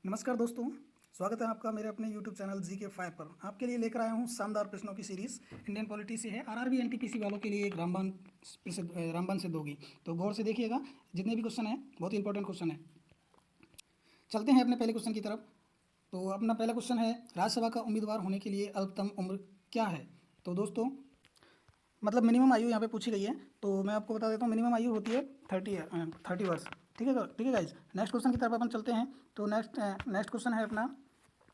नमस्कार दोस्तों, स्वागत है आपका मेरे अपने YouTube चैनल जीके 5 पर। आपके लिए लेकर आया हूँ शानदार प्रश्नों की सीरीज़। इंडियन पॉलिटी से है, आरआरबी एनटीपीसी वालों के लिए एक रामबाण सिद्ध होगी। तो गौर से देखिएगा, जितने भी क्वेश्चन हैं बहुत इंपॉर्टेंट क्वेश्चन है। चलते हैं अपने पहले क्वेश्चन की तरफ। तो अपना पहला क्वेश्चन है, राज्यसभा का उम्मीदवार होने के लिए अल्पतम उम्र क्या है। तो दोस्तों मतलब मिनिमम आयु यहाँ पे पूछी गई है, तो मैं आपको बता देता हूँ मिनिमम आयु होती है 30 वर्ष। ठीक है गाइज। नेक्स्ट क्वेश्चन की तरफ अपन चलते हैं। तो नेक्स्ट क्वेश्चन है अपना,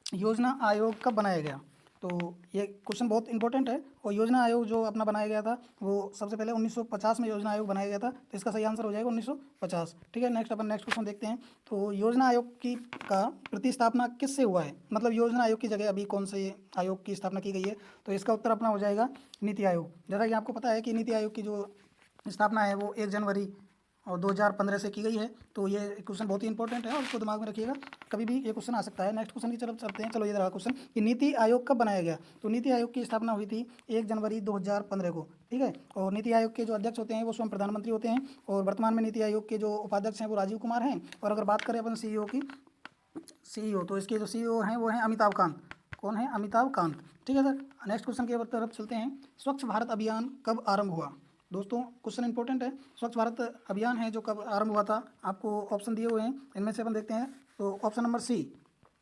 योजना आयोग कब बनाया गया। तो ये क्वेश्चन बहुत इंपॉर्टेंट है। और योजना आयोग जो अपना बनाया गया था वो सबसे पहले 1950 में योजना आयोग बनाया गया था। तो इसका सही आंसर हो जाएगा 1950। ठीक है, नेक्स्ट क्वेश्चन देखते हैं। तो योजना आयोग की का प्रतिस्थापना किससे हुआ है, मतलब योजना आयोग की जगह अभी कौन से आयोग की स्थापना की गई है। तो इसका उत्तर अपना हो जाएगा नीति आयोग। जैसा कि आपको पता है कि नीति आयोग की जो स्थापना है वो 1 जनवरी और 2015 से की गई है। तो ये क्वेश्चन बहुत ही इंपॉर्टेंट है और इसको दिमाग में रखिएगा, कभी भी ये क्वेश्चन आ सकता है। नेक्स्ट क्वेश्चन की तरफ चलते हैं। चलो ये रहा क्वेश्चन कि नीति आयोग कब बनाया गया। तो नीति आयोग की स्थापना हुई थी 1 जनवरी 2015 को। ठीक है, और नीति आयोग के जो अध्यक्ष होते हैं वो स्वयं प्रधानमंत्री होते हैं। और वर्तमान में नीति आयोग के जो उपाध्यक्ष हैं वो राजीव कुमार हैं। और अगर बात करें अपन सीईओ की, सीईओ तो इसके जो सीईओ हैं वो हैं अमिताभ कांत। कौन है? अमिताभ कांत। ठीक है सर। नेक्स्ट क्वेश्चन की तरफ चलते हैं। स्वच्छ भारत अभियान कब आरंभ हुआ। दोस्तों क्वेश्चन इंपॉर्टेंट है। स्वच्छ भारत अभियान है जो कब आरंभ हुआ था, आपको ऑप्शन दिए हुए हैं, इनमें से अपन देखते हैं। तो ऑप्शन नंबर सी,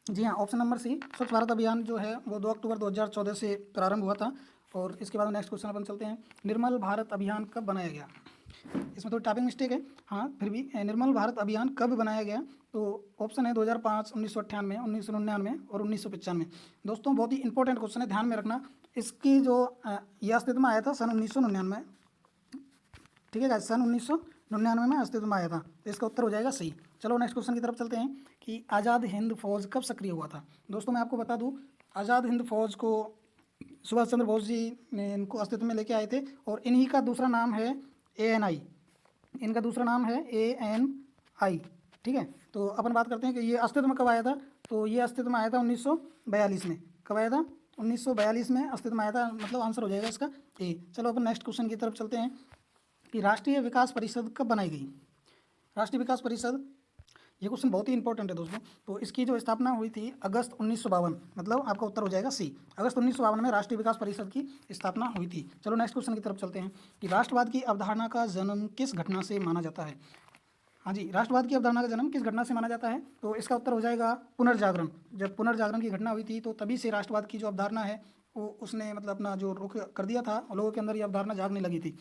जी हाँ ऑप्शन नंबर सी, स्वच्छ भारत अभियान जो है वो 2 अक्टूबर 2014 से प्रारंभ हुआ था। और इसके बाद नेक्स्ट क्वेश्चन अपन चलते हैं, निर्मल भारत अभियान कब बनाया गया। इसमें थोड़ी टाइपिंग मिस्टेक है, हाँ फिर भी निर्मल भारत अभियान कब बनाया गया। तो ऑप्शन है 2005, 1998, 1999 और 1995। दोस्तों बहुत ही इंपॉर्टेंट क्वेश्चन है, ध्यान में रखना। इसकी जो यह अस्तित्व में आया था सन 1999। ठीक है गाइस, सन 1999 में अस्तित्व में आया था। तो इसका उत्तर हो जाएगा सही। चलो नेक्स्ट क्वेश्चन की तरफ चलते हैं कि आज़ाद हिंद फौज कब सक्रिय हुआ था। दोस्तों मैं आपको बता दूं, आज़ाद हिंद फौज को सुभाष चंद्र बोस जी ने इनको अस्तित्व में लेके आए थे। और इन्हीं का दूसरा नाम है ANI। इनका दूसरा नाम है ANI। ठीक है, तो अपन बात करते हैं कि ये अस्तित्व में कब आया था। तो ये अस्तित्व में आया था 1942 में। कब आया था? 1942 में अस्तित्व में आया था, मतलब आंसर हो जाएगा इसका ए। चलो अपन नेक्स्ट क्वेश्चन की तरफ चलते हैं कि राष्ट्रीय विकास परिषद कब बनाई गई। राष्ट्रीय विकास परिषद, ये क्वेश्चन बहुत ही इंपॉर्टेंट है दोस्तों। तो इसकी जो स्थापना हुई थी अगस्त 1952, मतलब आपका उत्तर हो जाएगा सी। अगस्त 1952 में राष्ट्रीय विकास परिषद की स्थापना हुई थी। चलो नेक्स्ट क्वेश्चन की तरफ चलते हैं कि राष्ट्रवाद की अवधारणा का जन्म किस घटना से माना जाता है। हाँ जी, राष्ट्रवाद की अवधारणा का जन्म किस घटना से माना जाता है। तो इसका उत्तर हो जाएगा पुनर्जागरण। जब पुनर्जागरण की घटना हुई थी तो तभी से राष्ट्रवाद की जो अवधारणा है वो उसने मतलब अपना जो रुख कर दिया था, लोगों के अंदर ये अवधारणा जागने लगी थी।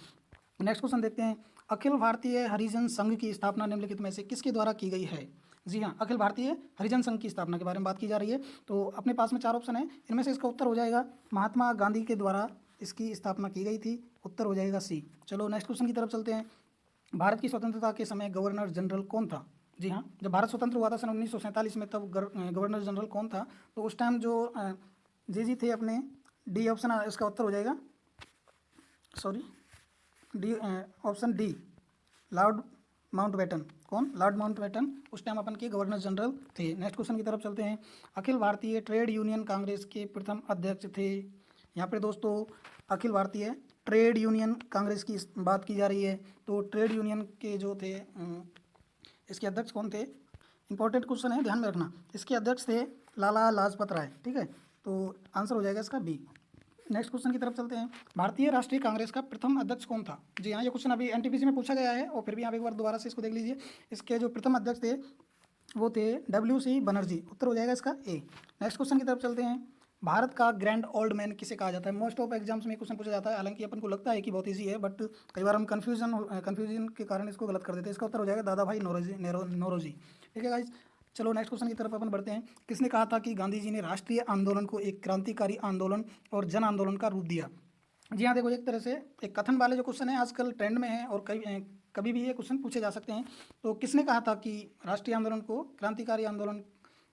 नेक्स्ट क्वेश्चन देखते हैं, अखिल भारतीय हरिजन संघ की स्थापना निम्नलिखित में से किसके द्वारा की गई है। जी हाँ, अखिल भारतीय हरिजन संघ की स्थापना के बारे में बात की जा रही है। तो अपने पास में 4 ऑप्शन है, इनमें से इसका उत्तर हो जाएगा महात्मा गांधी के द्वारा इसकी स्थापना की गई थी। उत्तर हो जाएगा सी। चलो नेक्स्ट क्वेश्चन की तरफ चलते हैं, भारत की स्वतंत्रता के समय गवर्नर जनरल कौन था। जी हाँ, जब भारत स्वतंत्र हुआ था सन 1947 में, तब गवर्नर जनरल कौन था। तो उस टाइम जो जी थे अपने, डी ऑप्शन इसका उत्तर हो जाएगा, sorry D, option D, Lord Mountbatten. कौन? लॉर्ड माउंटबेटन उस टाइम अपन के गवर्नर जनरल थे। नेक्स्ट क्वेश्चन की तरफ चलते हैं, अखिल भारतीय ट्रेड यूनियन कांग्रेस के प्रथम अध्यक्ष थे। यहाँ पे दोस्तों अखिल भारतीय ट्रेड यूनियन कांग्रेस की बात की जा रही है। तो ट्रेड यूनियन के जो थे इसके अध्यक्ष कौन थे। इंपॉर्टेंट क्वेश्चन है, ध्यान में रखना। इसके अध्यक्ष थे लाला लाजपत राय। ठीक है, तो आंसर हो जाएगा इसका बी। नेक्स्ट क्वेश्चन की तरफ चलते हैं, भारतीय राष्ट्रीय कांग्रेस का प्रथम अध्यक्ष कौन था। जी हाँ, ये क्वेश्चन अभी एनटीपीसी में पूछा गया है और फिर भी आप एक बार दोबारा से इसको देख लीजिए। इसके जो प्रथम अध्यक्ष थे वो थे WC बनर्जी। उत्तर हो जाएगा इसका ए। नेक्स्ट क्वेश्चन की तरफ चलते हैं, भारत का ग्रैंड ओल्ड मैन किसे कहा जाता है। मोस्ट ऑफ एग्जाम्स में क्वेश्चन पूछा जाता है, हालांकि अपन को लगता है कि बहुत ईजी है, बट कई बार हम कन्फ्यूजन के कारण इसको गलत कर देते हैं। इसका उत्तर हो जाएगा दादा भाई नौरोजी। ठीक है गाइज। चलो नेक्स्ट क्वेश्चन की तरफ अपन बढ़ते हैं, किसने कहा था कि गांधी जी ने राष्ट्रीय आंदोलन को एक क्रांतिकारी आंदोलन और जन आंदोलन का रूप दिया। जी हाँ, देखो एक तरह से एक कथन वाले जो क्वेश्चन है आजकल ट्रेंड में है और कभी भी ये क्वेश्चन पूछे जा सकते हैं। तो किसने कहा था कि राष्ट्रीय आंदोलन को क्रांतिकारी आंदोलन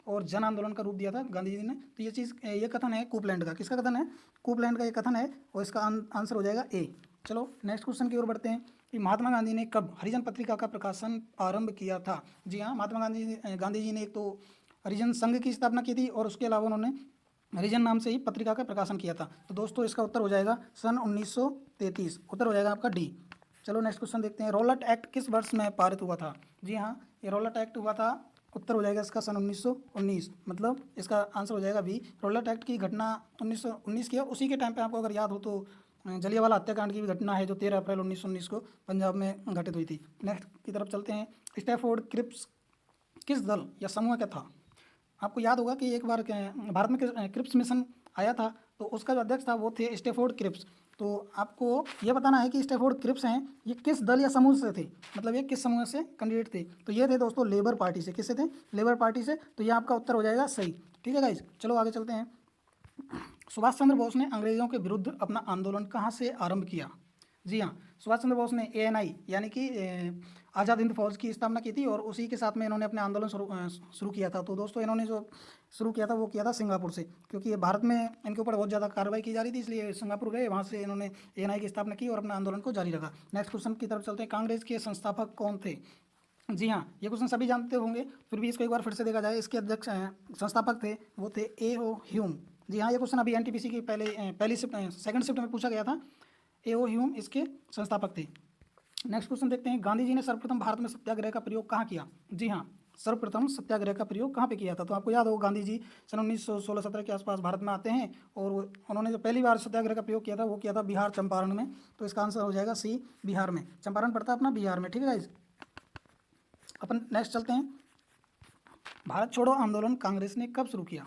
और जन आंदोलन का रूप दिया था गांधी जी ने। तो ये कथन है कूपलैंड का। किसका कथन है? कूपलैंड का ये कथन है और इसका आंसर हो जाएगा ए। चलो नेक्स्ट क्वेश्चन की ओर बढ़ते हैं कि महात्मा गांधी ने कब हरिजन पत्रिका का प्रकाशन आरंभ किया था। जी हाँ, महात्मा गांधी जी ने एक तो हरिजन संघ की स्थापना की थी और उसके अलावा उन्होंने हरिजन नाम से ही पत्रिका का प्रकाशन किया था। तो दोस्तों इसका उत्तर हो जाएगा सन 1933। उत्तर हो जाएगा आपका डी। चलो नेक्स्ट क्वेश्चन देखते हैं, रॉलेट एक्ट किस वर्ष में पारित हुआ था। जी हाँ, ये रॉलेट एक्ट हुआ था उत्तर हो जाएगा इसका सन 1919, मतलब इसका आंसर हो जाएगा बी। रौलट एक्ट की घटना 1919 की है। उसी के टाइम पे आपको अगर याद हो तो जलियांवाला हत्याकांड की भी घटना है जो 13 अप्रैल 1919 को पंजाब में घटित हुई थी। नेक्स्ट की तरफ चलते हैं। स्टैफोर्ड क्रिप्स किस दल या समूह का था? आपको याद होगा कि एक बार भारत में क्रिप्स मिशन आया था, तो उसका जो अध्यक्ष था वो थे स्टैफोर्ड क्रिप्स। तो आपको ये बताना है कि स्टैफोर्ड क्रिप्स हैं ये किस दल या समूह से थे, मतलब ये किस समूह से कैंडिडेट थे? तो ये थे दोस्तों लेबर पार्टी से। किससे थे? लेबर पार्टी से। तो ये आपका उत्तर हो जाएगा सही। ठीक है गाइज, चलो आगे चलते हैं। सुभाष चंद्र बोस ने अंग्रेजों के विरुद्ध अपना आंदोलन कहाँ से आरंभ किया? जी हाँ, सुभाष चंद्र बोस ने एएनआई यानी कि आज़ाद हिंद फौज की स्थापना की थी और उसी के साथ में इन्होंने अपने आंदोलन शुरू किया था। तो दोस्तों इन्होंने जो शुरू किया था वो किया था सिंगापुर से, क्योंकि ये भारत में इनके ऊपर बहुत ज़्यादा कार्रवाई की जा रही थी, इसलिए सिंगापुर गए, वहाँ से इन्होंने एएनआई की स्थापना की और अपना आंदोलन को जारी रखा। नेक्स्ट क्वेश्चन की तरफ चलते हैं। कांग्रेस के संस्थापक कौन थे? जी हाँ, ये क्वेश्चन सभी जानते होंगे, फिर भी इसको एक बार फिर से देखा जाए। इसके अध्यक्ष संस्थापक थे वो थे ए.ओ. ह्यूम। जी हाँ, ये क्वेश्चन अभी एनटीपीसी की पहली सेकंड शिफ्ट में पूछा गया था। ए.ओ. ह्यूम इसके संस्थापक थे। नेक्स्ट क्वेश्चन देखते हैं। गांधी जी ने सर्वप्रथम भारत में सत्याग्रह का प्रयोग कहाँ किया? जी हाँ, सर्वप्रथम सत्याग्रह का प्रयोग कहाँ पे किया था? तो आपको याद होगा गांधी जी सन 1916-17 के आसपास भारत में आते हैं और उन्होंने जो पहली बार सत्याग्रह का प्रयोग किया था वो किया था बिहार चंपारण में। तो इसका आंसर हो जाएगा सी, बिहार में। चंपारण पड़ता है अपना बिहार में। ठीक है गाइज, अपन नेक्स्ट चलते हैं। भारत छोड़ो आंदोलन कांग्रेस ने कब शुरू किया?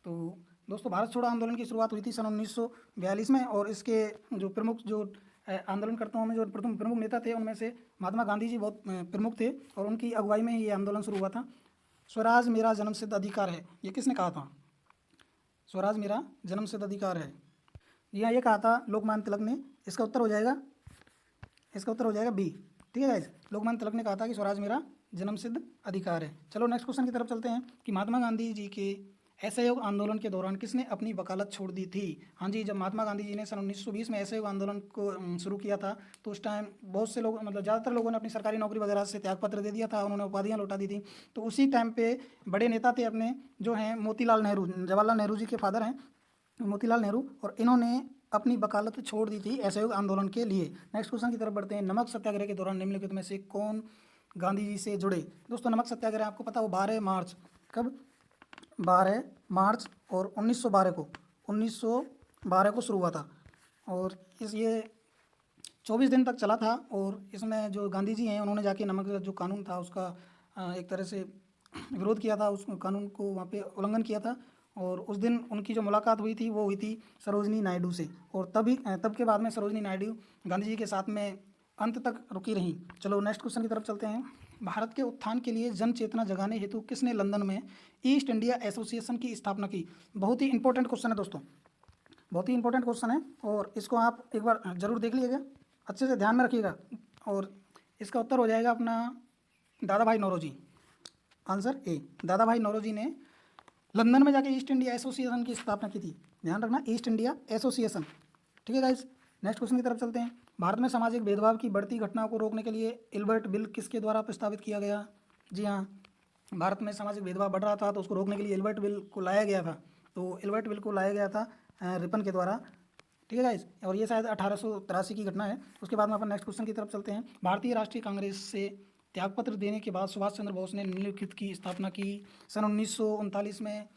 तो दोस्तों भारत छोड़ो आंदोलन की शुरुआत हुई थी सन 1942 में और इसके जो प्रमुख जो आंदोलनकर्ताओं में जो प्रथम प्रमुख नेता थे उनमें से महात्मा गांधी जी बहुत प्रमुख थे और उनकी अगुवाई में ही ये आंदोलन शुरू हुआ था। स्वराज मेरा जन्मसिद्ध अधिकार है, ये किसने कहा था? स्वराज मेरा जन्मसिद्ध अधिकार है, जी हाँ, ये कहा था लोकमान्य तिलक ने। इसका उत्तर हो जाएगा बी। ठीक है गाइस, लोकमान्य तिलक ने कहा था कि स्वराज मेरा जन्मसिद्ध अधिकार है। चलो नेक्स्ट क्वेश्चन की तरफ चलते हैं कि महात्मा गांधी जी के असहयोग आंदोलन के दौरान किसने अपनी वकालत छोड़ दी थी? हाँ जी, जब महात्मा गांधी जी ने सन 1920 में असहयोग आंदोलन को शुरू किया था तो उस टाइम बहुत से लोग, मतलब ज़्यादातर लोगों ने अपनी सरकारी नौकरी वगैरह से त्यागपत्र दे दिया था, उन्होंने उपाधियाँ लौटा दी थी। तो उसी टाइम पे बड़े नेता थे अपने जो हैं मोतीलाल नेहरू, जवाहरलाल नेहरू जी के फादर हैं मोतीलाल नेहरू, और इन्होंने अपनी वकालत छोड़ दी थी असहयोग आंदोलन के लिए। नेक्स्ट क्वेश्चन की तरफ बढ़ते हैं। नमक सत्याग्रह के दौरान निम्नलिखित में से कौन गांधी जी से जुड़े? दोस्तों नमक सत्याग्रह आपको पता हो 12 मार्च, कब? 12 मार्च और 1912 को शुरू हुआ था और ये 24 दिन तक चला था। और इसमें जो गांधी जी हैं उन्होंने जाके नमक जो कानून था उसका एक तरह से विरोध किया था, उस कानून को वहाँ पे उल्लंघन किया था। और उस दिन उनकी जो मुलाकात हुई थी वो हुई थी सरोजनी नायडू से, और तब के बाद में सरोजनी नायडू गांधी जी के साथ में अंत तक रुकी रहीं। चलो नेक्स्ट क्वेश्चन की तरफ चलते हैं। भारत के उत्थान के लिए जन चेतना जगाने हेतु किसने लंदन में ईस्ट इंडिया एसोसिएशन की स्थापना की? बहुत ही इंपॉर्टेंट क्वेश्चन है दोस्तों, बहुत ही इंपॉर्टेंट क्वेश्चन है और इसको आप एक बार ज़रूर देख लीजिएगा, अच्छे से ध्यान में रखिएगा। और इसका उत्तर हो जाएगा अपना दादा भाई नौरोजी। आंसर ए, दादा भाई नौरोजी ने लंदन में जाके ईस्ट इंडिया एसोसिएशन की स्थापना की थी। ध्यान रखना, ईस्ट इंडिया एसोसिएशन। ठीक है गाइज, नेक्स्ट क्वेश्चन की तरफ चलते हैं। भारत में सामाजिक भेदभाव की बढ़ती घटनाओं को रोकने के लिए एल्बर्ट बिल किसके द्वारा प्रस्तावित किया गया? जी हाँ, भारत में सामाजिक भेदभाव बढ़ रहा था तो उसको रोकने के लिए एल्बर्ट बिल को लाया गया था। तो एल्बर्ट बिल को लाया गया था रिपन के द्वारा। ठीक है गाइज, और ये शायद 1883 की घटना है। उसके बाद में अपन नेक्स्ट क्वेश्चन की तरफ चलते हैं। भारतीय राष्ट्रीय कांग्रेस से त्यागपत्र देने के बाद सुभाष चंद्र बोस ने निम्नलिखित की स्थापना की। सन 1939 में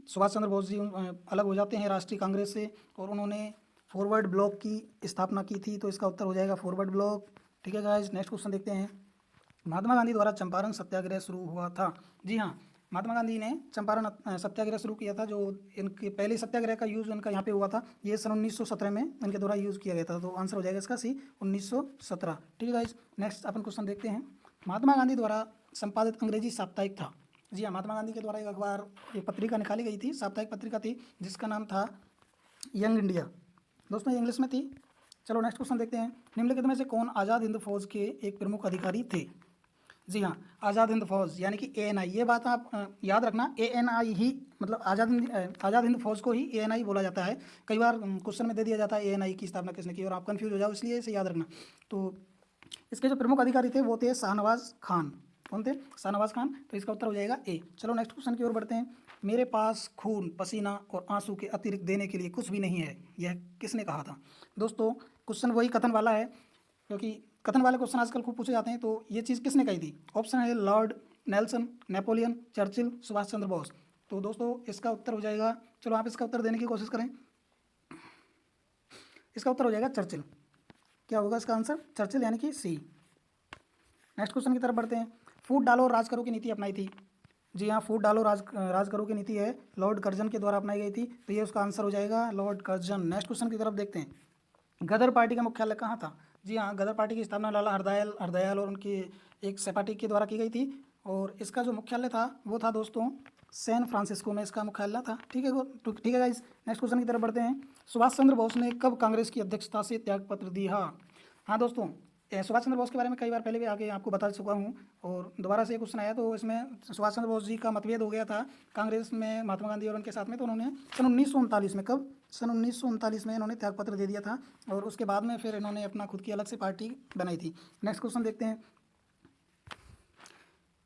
सुभाष चंद्र बोस जी अलग हो जाते हैं राष्ट्रीय कांग्रेस से और उन्होंने फॉरवर्ड ब्लॉक की स्थापना की थी। तो इसका उत्तर हो जाएगा फॉरवर्ड ब्लॉक। ठीक है गाइज, नेक्स्ट क्वेश्चन देखते हैं। महात्मा गांधी द्वारा चंपारण सत्याग्रह शुरू हुआ था। जी हाँ, महात्मा गांधी ने चंपारण सत्याग्रह शुरू किया था। जो इनके पहले सत्याग्रह का यूज़ इनका यहाँ पे हुआ था, ये सन 1917 में इनके द्वारा यूज़ किया गया था। तो आंसर हो जाएगा इसका सी, 1917। ठीक है गाइज, नेक्स्ट अपन क्वेश्चन देखते हैं। महात्मा गांधी द्वारा संपादित अंग्रेजी साप्ताहिक था। जी हाँ, महात्मा गांधी के द्वारा एक अखबार, एक पत्रिका निकाली गई थी, साप्ताहिक पत्रिका थी जिसका नाम था यंग इंडिया। दोस्तों ये इंग्लिश में थी। चलो नेक्स्ट क्वेश्चन देखते हैं। निम्नलिखित में से कौन आज़ाद हिंद फौज के एक प्रमुख अधिकारी थे? जी हाँ, आज़ाद हिंद फौज यानी कि एएनआई, ये बात आप याद रखना, एएनआई ही, मतलब आज़ाद हिंद फौज को ही एएनआई बोला जाता है। कई बार क्वेश्चन में दे दिया जाता है एएनआई की स्थापना किसने की और आप कंफ्यूज हो जाओ, इसलिए इसे याद रखना। तो इसके जो प्रमुख अधिकारी थे वो थे शाहनवाज खान। कौन थे? शाहनवाज खान। तो इसका उत्तर हो जाएगा ए। चलो नेक्स्ट क्वेश्चन की ओर बढ़ते हैं। मेरे पास खून, पसीना और आंसू के अतिरिक्त देने के लिए कुछ भी नहीं है, यह किसने कहा था? दोस्तों क्वेश्चन वही कथन वाला है, क्योंकि कथन वाले क्वेश्चन आजकल खूब पूछे जाते हैं, तो ये चीज़ किसने कही थी? ऑप्शन है Lord Nelson, Napoleon, Churchill, Subhash Chandra Bose. तो दोस्तों इसका उत्तर हो जाएगा, चलो आप इसका उत्तर देने की कोशिश करें। इसका उत्तर हो जाएगा चर्चिल। क्या होगा इसका आंसर? चर्चिल, यानी कि सी। नेक्स्ट क्वेश्चन की तरफ बढ़ते हैं। फूट डालो और राज करो की नीति अपनाई थी। जी हाँ, फूट डालो राज करो की नीति है लॉर्ड कर्जन के द्वारा अपनाई गई थी, तो ये उसका आंसर हो जाएगा लॉर्ड कर्जन। नेक्स्ट क्वेश्चन की तरफ देखते हैं। गदर पार्टी का मुख्यालय कहाँ था? जी हाँ, गदर पार्टी की स्थापना लाला हरदयाल और उनकी एक सहपाठी के द्वारा की गई थी, और इसका जो मुख्यालय था वो था दोस्तों सैन फ्रांसिस्को में इसका मुख्यालय था। ठीक है, ठीक है गाइस। नेक्स्ट क्वेश्चन की तरफ बढ़ते हैं। सुभाष चंद्र बोस ने कब कांग्रेस की अध्यक्षता से त्यागपत्र दिया? हाँ दोस्तों, सुभाष चंद्र बोस के बारे में कई बार पहले भी आगे आपको बता चुका हूँ, और दोबारा से ये क्वेश्चन आया, तो इसमें सुभाष चंद्र बोस जी का मतभेद हो गया था कांग्रेस में महात्मा गांधी और उनके साथ में, तो उन्होंने सन 1939 में, कब? सन 1939 में इन्होंने त्यागपत्र दे दिया था, और उसके बाद में फिर इन्होंने अपना खुद की अलग से पार्टी बनाई थी। नेक्स्ट क्वेश्चन देखते हैं।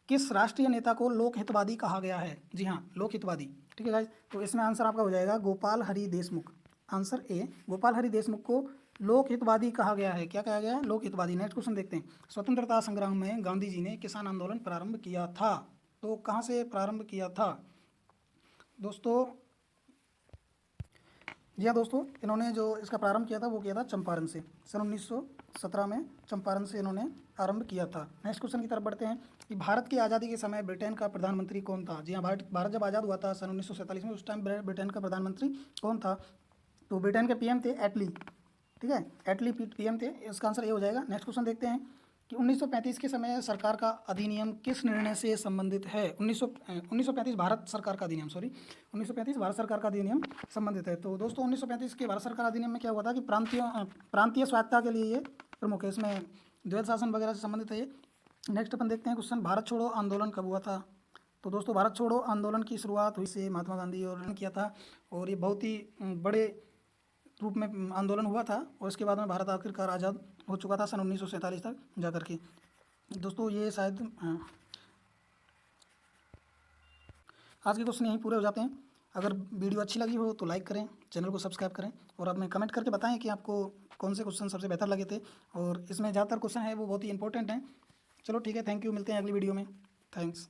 किस राष्ट्रीय नेता को लोकहितवादी कहा गया है? जी हाँ, लोकहितवादी। ठीक है गाइस, तो इसमें आंसर आपका हो जाएगा गोपाल हरि देशमुख। आंसर ए, गोपाल हरि देशमुख को लोकहितवादी कहा गया है। क्या कहा गया है? लोकहितवादी। नेक्स्ट क्वेश्चन देखते हैं। स्वतंत्रता संग्राम में गांधी जी ने किसान आंदोलन प्रारंभ किया था, तो कहाँ से प्रारंभ किया था दोस्तों? जी हाँ दोस्तों, इन्होंने जो इसका प्रारंभ किया था वो किया था चंपारण से। सन 1917 में चंपारण से इन्होंने आरंभ किया था। नेक्स्ट क्वेश्चन की तरफ बढ़ते हैं कि भारत की आज़ादी के समय ब्रिटेन का प्रधानमंत्री कौन था? जी हाँ, भारत जब आज़ाद हुआ था सन 1947 में, उस टाइम ब्रिटेन का प्रधानमंत्री कौन था? तो ब्रिटेन के पीएम थे एटली। ठीक है, एटली पीएम थे, इसका आंसर ये हो जाएगा। नेक्स्ट क्वेश्चन देखते हैं कि 1935 के समय सरकार का अधिनियम किस निर्णय से संबंधित है? 1935 भारत सरकार का अधिनियम, 1935 भारत सरकार का अधिनियम संबंधित है। तो दोस्तों 1935 के भारत सरकार अधिनियम में क्या हुआ था कि प्रांतीय स्वायत्तता के लिए ये प्रमुख है, इसमें द्वैध शासन वगैरह से संबंधित है ये। नेक्स्ट अपन देखते हैं क्वेश्चन, भारत छोड़ो आंदोलन कब हुआ था? तो दोस्तों भारत छोड़ो आंदोलन की शुरुआत हुई से महात्मा गांधी और किया था, और ये बहुत ही बड़े रूप में आंदोलन हुआ था, और इसके बाद में भारत आखिरकार आज़ाद हो चुका था सन 1947 तक जा कर के। दोस्तों ये शायद आज के क्वेश्चन यहीं पूरे हो जाते हैं। अगर वीडियो अच्छी लगी हो तो लाइक करें, चैनल को सब्सक्राइब करें, और आप में कमेंट करके बताएं कि आपको कौन से क्वेश्चन सबसे बेहतर लगे थे, और इसमें ज़्यादातर क्वेश्चन है वो बहुत ही इंपॉर्टेंट हैं। चलो ठीक है, थैंक यू, मिलते हैं अगली वीडियो में। थैंक्स।